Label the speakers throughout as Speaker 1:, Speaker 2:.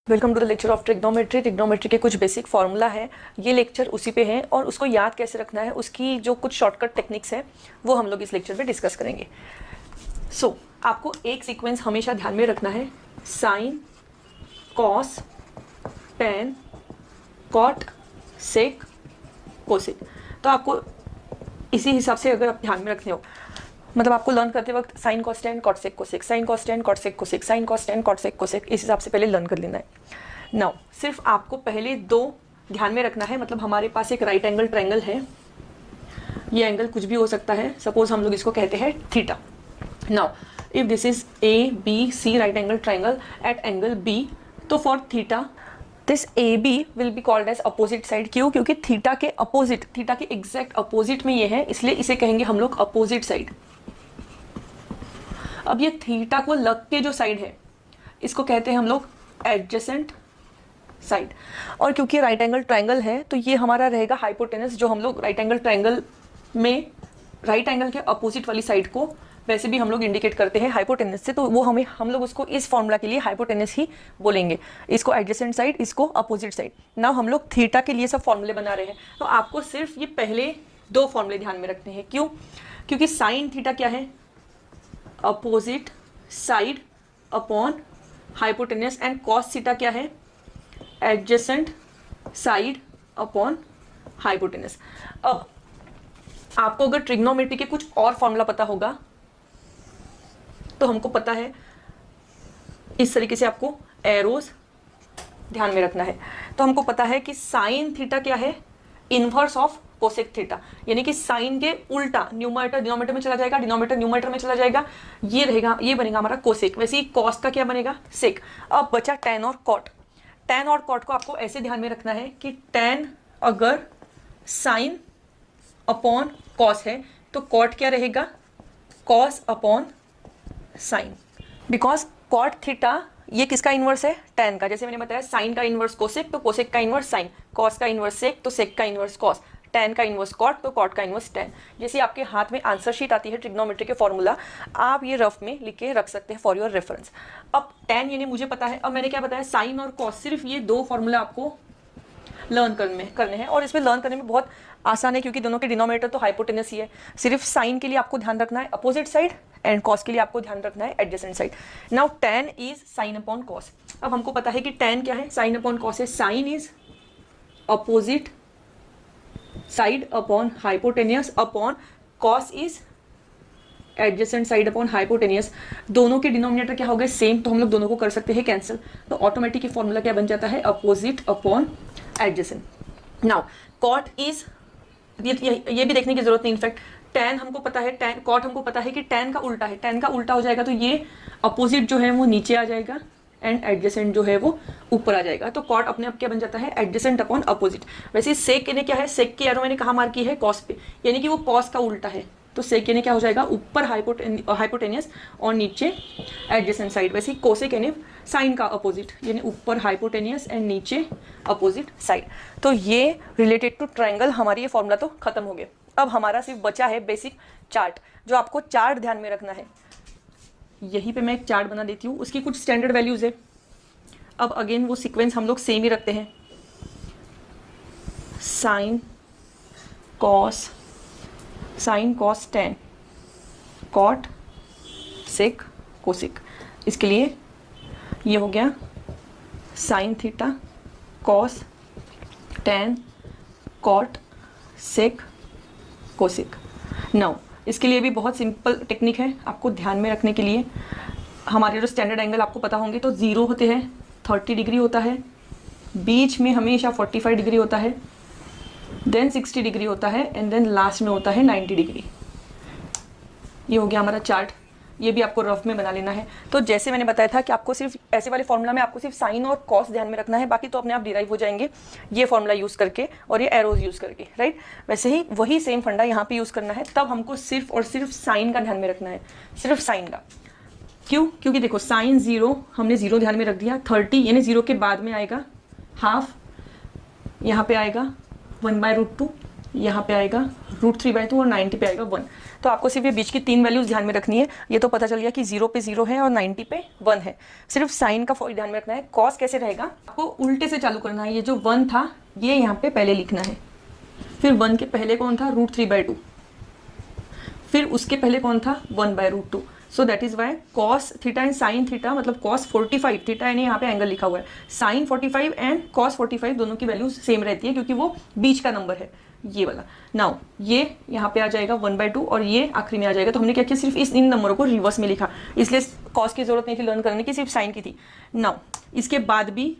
Speaker 1: Welcome to the lecture of trigonometry. Trigonometry के कुछ basic formula है, ये लेक्चर उसी पे है और उसको याद कैसे रखना है, उसकी जो कुछ शॉर्टकट टेक्निक्स है वो हम लोग इस लेक्चर में डिस्कस करेंगे। सो आपको एक सीक्वेंस हमेशा ध्यान में रखना है, sign, cos, tan, cot, sec, cosec. तो आपको इसी हिसाब से अगर आप ध्यान में रखते हो, मतलब आपको लर्न करते वक्त sine cos tan cot sec cosec, sine cos tan cot sec cosec, sine cos tan cot sec cosec, इस हिसाब से पहले लर्न कर लेना है। नाउ सिर्फ आपको पहले दो ध्यान में रखना है। मतलब हमारे पास एक राइट एंगल ट्रायंगल है, ये एंगल कुछ भी हो सकता है, सपोज हम लोग इसको कहते हैं theta. Now if this is A B C right angle triangle at angle B, तो for theta this A B will be called as opposite side. क्यों? क्योंकि थीटा के अपोजिट, थीटा के एग्जैक्ट अपोजिट में ये है, इसलिए इसे कहेंगे हम लोग अपोजिट साइड। अब ये थीटा को लग के जो साइड है इसको कहते हैं हम लोग एडजेसेंट साइड। और क्योंकि राइट एंगल ट्रायंगल है तो ये हमारा रहेगा हाइपोटेनस, जो हम लोग राइट एंगल ट्रायंगल में राइट एंगल के अपोजिट वाली साइड को वैसे भी हम लोग इंडिकेट करते हैं हाइपोटेनस से, तो वो हम लोग उसको इस फॉर्मूला के लिए हाइपोटेनस ही बोलेंगे। इसको एडजेसेंट साइड, इसको अपोजिट साइड। नाउ हम लोग थीटा के लिए सब फॉर्मूले बना रहे हैं, तो आपको सिर्फ ये पहले दो फॉर्मूले ध्यान में रखने हैं। क्यों? क्योंकि साइन थीटा क्या है? Opposite side upon hypotenuse, and cos theta क्या है? Adjacent side upon hypotenuse. अब आपको अगर ट्रिग्नोमेट्री के कुछ और फॉर्मूला पता होगा तो हमको पता है इस तरीके से आपको एरोज ध्यान में रखना है। तो हमको पता है कि साइन थीटा क्या है? इनवर्स ऑफ कोसेक थीटा, यानी कि साइन के उल्टा, न्यूमरेटर डिनोमिनेटर में चला जाएगा, डिनोमिनेटर न्यूमरेटर में चला जाएगा, ये रहेगा, ये बनेगा हमारा कोसेक। वैसे ही कॉस का क्या बनेगा? सेक। अब बचा टेन और कॉट। टेन और कॉट को आपको ऐसे ध्यान में रखना है कि टेन अगर साइन अपॉन कॉस है तो कॉट क्या रहेगा? Cos upon sine. Because cot theta ये किसका इनवर्स है? टेन का। जैसे मैंने बताया साइन का इनवर्स कोसेक, तो कोसेक का इनवर्स साइन, कॉस का इनवर्स सेक, तो सेक का इनवर्स कॉस, टेन का इनवर्स कॉट, तो कॉट का इनवर्स टेन। जैसे आपके हाथ में आंसर शीट आती है ट्रिग्नोमेट्री के फॉर्मूला, आप ये रफ में लिख के रख सकते हैं फॉर योर रेफरेंस। अब टेन यानी मुझे पता है। अब मैंने क्या बताया? साइन और कॉस, सिर्फ ये दो फॉर्मूला आपको लर्न करने हैं, और इसमें लर्न करने में बहुत आसान है क्योंकि दोनों के डिनोमिनेटर तो हाइपोटेनस ही है। सिर्फ साइन के लिए आपको ध्यान रखना है अपोजिट साइड, एंड कॉस के लिए आपको ध्यान रखना है adjacent side. Now tan is sine upon cos. अब हमको पता है कि टेन क्या है? साइन अपॉन कॉस है। Sine is opposite side upon hypotenuse upon cos is adjacent side upon hypotenuse. दोनों के डिनोमिनेटर क्या हो गए? सेम, तो हम लोग दोनों को कर सकते हैं कैंसिल। तो ऑटोमेटिक फॉर्मूला क्या बन जाता है? Opposite upon adjacent. Now cot is, ये भी देखने की जरूरत नहीं, इनफैक्ट टेन हमको पता है, टेन कॉट हमको पता है कि टेन का उल्टा है, टेन का उल्टा हो जाएगा तो ये अपोजिट जो है वो नीचे आ जाएगा एंड एडजेसेंट जो है वो ऊपर आ जाएगा। तो कॉट अपने आप क्या बन जाता है? Adjacent upon opposite. वैसे सेक ने क्या है? सेक की एरो मैंने कहाँ मार्क की है? कॉस पे, यानी कि वो कॉस का उल्टा है, तो सेक ने क्या हो जाएगा? ऊपर हाइपोटेनियस और नीचे एडजेसेंट साइड। वैसे कोसेक यानी साइन का अपोजिट, यानी ऊपर हाइपोटेनियस एंड नीचे अपोजिट साइड। तो ये रिलेटेड टू ट्रायंगल हमारी ये फॉर्मूला तो खत्म हो गए। अब हमारा सिर्फ बचा है बेसिक चार्ट, जो आपको चार्ट ध्यान में रखना है। यहीं पे मैं एक चार्ट बना देती हूँ, उसकी कुछ स्टैंडर्ड वैल्यूज है। अब अगेन वो सीक्वेंस हम लोग सेम ही रखते हैं, sine cos, sine cos tan, cot sec cosec. इसके लिए ये हो गया sine theta cos tan cot sec cosec. Now इसके लिए भी बहुत सिंपल टेक्निक है आपको ध्यान में रखने के लिए। हमारे जो स्टैंडर्ड एंगल आपको पता होंगे, तो 0 होते हैं, 30 डिग्री होता है, बीच में हमेशा 45 डिग्री होता है, देन 60 डिग्री होता है, एंड देन लास्ट में होता है 90 डिग्री। ये हो गया हमारा चार्ट, ये भी आपको रफ में बना लेना है। तो जैसे मैंने बताया था कि आपको सिर्फ ऐसे वाले फॉर्मूला में आपको सिर्फ साइन और कॉस ध्यान में रखना है, बाकी तो अपने आप डिराइव हो जाएंगे ये फॉर्मूला यूज़ करके और ये एरोज यूज़ करके, राइट। वैसे ही वही सेम फंडा यहाँ पे यूज़ करना है। तब हमको सिर्फ और सिर्फ साइन का ध्यान में रखना है, सिर्फ साइन का। क्यों? क्योंकि देखो साइन 0, हमने 0 ध्यान में रख दिया, 30 यानी 0 के बाद में आएगा हाफ, यहाँ पे आएगा 1/√2, यहाँ पे आएगा √3/2 और 90 पे आएगा 1। तो आपको सिर्फ ये बीच की 3 वैल्यूज़ ध्यान में रखनी है। ये तो पता चल गया कि 0 पे 0 है और 90 पे 1 है। सिर्फ साइन का ध्यान में रखना है। कॉस कैसे रहेगा, आपको उल्टे से चालू करना है। ये जो 1 था ये यहाँ पे पहले लिखना है, फिर 1 के पहले कौन था, √3/2, फिर उसके पहले कौन था, 1/√2। So that is why cos theta and sine theta, मतलब कॉस 45, थीटा यानी यहाँ पे एंगल लिखा हुआ है, साइन 45 एंड कॉस 45 दोनों की वैल्यूज सेम रहती है क्योंकि वो बीच का नंबर है ये वाला। नाउ ये यहाँ पे आ जाएगा 1/2 और ये आखिरी में आ जाएगा। तो हमने क्या किया, सिर्फ इन नंबरों को रिवर्स में लिखा, इसलिए कॉस की जरूरत नहीं थी लर्न करने की, सिर्फ साइन की थी। नाउ इसके बाद भी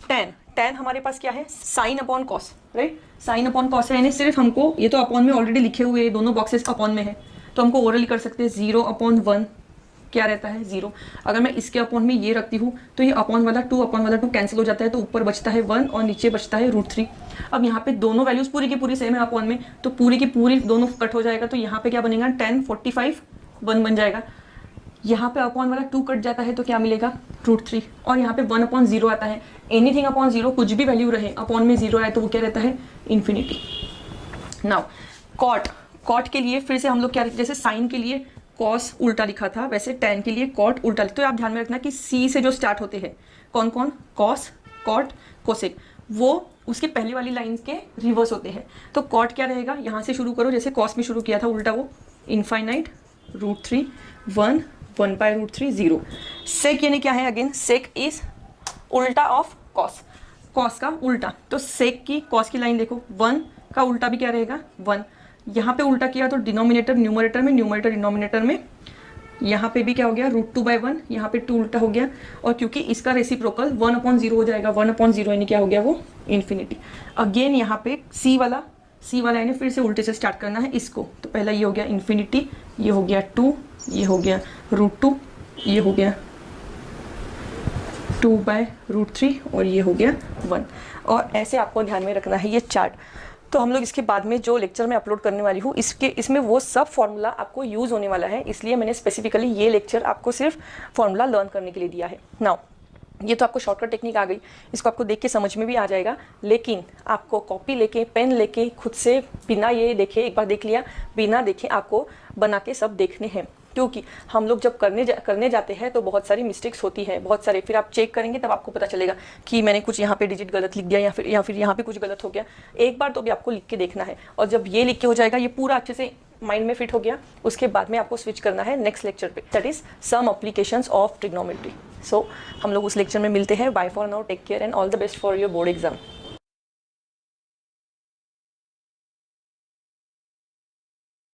Speaker 1: tan हमारे पास क्या है, sine upon cos, right, sign upon cos है, यानी सिर्फ हमको, ये तो अपॉन में ऑलरेडी लिखे हुए दोनों बॉक्सेस अपॉन में है, तो हमको ओरली कर सकते हैं 0/1 क्या रहता है 0। अगर मैं इसके अपॉन में ये रखती हूँ तो ये अपॉन वाला 2 कैंसिल हो जाता है, तो ऊपर बचता है 1 और नीचे बचता है √3। अब यहाँ पे दोनों वैल्यूज पूरी की पूरी सेम है अपॉन में, तो पूरी की पूरी दोनों कट हो जाएगा, तो यहाँ पे क्या बनेगा, tan 45 1 बन जाएगा। यहाँ पे अपॉन वाला 2 कट जाता है तो क्या मिलेगा, √3, और यहाँ पे 1/0 आता है। एनीथिंग अपॉन 0, कुछ भी वैल्यू रहे अपॉन में 0 आए तो वो क्या रहता है, इन्फिनिटी। नाउ कॉट के लिए फिर से हम लोग क्या, जैसे साइन के लिए कॉस उल्टा लिखा था वैसे tan के लिए कॉट उल्टा। तो आप ध्यान में रखना कि C से जो स्टार्ट होते हैं कौन कौन, कॉस, कॉट, कोसेक, वो उसके पहले वाली लाइन के रिवर्स होते हैं। तो कॉट क्या रहेगा, यहाँ से शुरू करो, जैसे कॉस में शुरू किया था उल्टा, वो इनफाइनाइट √3 1 1/√3 0। सेक यानी क्या है, अगेन सेक इज उल्टा ऑफ कॉस, कॉस का उल्टा। तो सेक की कॉस की लाइन देखो, 1 का उल्टा भी क्या रहेगा 1, यहाँ पे उल्टा किया तो डिनोमिनेटर न्यूमरेटर में, न्यूमरेटर डिनोमिनेटर में, यहाँ पे भी क्या हो गया √2/1, यहाँ पे 2 उल्टा हो गया, और क्योंकि इसका रेसिप्रोकल 1/0 हो जाएगा, 1/0 यानी क्या हो गया वो इन्फिनिटी। अगेन यहाँ पे C वाला यानी फिर से उल्टे से स्टार्ट करना है इसको, तो पहला ये हो गया इन्फिनिटी, ये हो गया 2, ये हो गया √2, ये हो गया 2/√3 और ये हो गया 1। और ऐसे आपको ध्यान में रखना है ये चार्ट। तो हम लोग इसके बाद में जो लेक्चर मैं अपलोड करने वाली हूँ इसमें वो सब फॉर्मूला आपको यूज़ होने वाला है, इसलिए मैंने स्पेसिफिकली ये लेक्चर आपको सिर्फ फॉर्मूला लर्न करने के लिए दिया है। नाउ ये तो आपको शॉर्टकट टेक्निक आ गई, इसको आपको देख के समझ में भी आ जाएगा, लेकिन आपको कॉपी लेके पेन लेके खुद से बिना ये देखे, एक बार देख लिया बिना देखे आपको बना के सब देखने हैं, क्योंकि हम लोग जब करने जाते हैं तो बहुत सारी मिस्टेक्स होती है, बहुत सारे, फिर आप चेक करेंगे तब आपको पता चलेगा कि मैंने कुछ यहाँ पे डिजिट गलत लिख दिया या फिर यहाँ पे कुछ गलत हो गया। एक बार तो भी आपको लिख के देखना है, और जब ये लिख के हो जाएगा, ये पूरा अच्छे से माइंड में फिट हो गया, उसके बाद में आपको स्विच करना है नेक्स्ट लेक्चर पे, that is some applications of trigonometry. So हम लोग उस लेक्चर में मिलते हैं। Bye for now, take care and all the best for your board exam.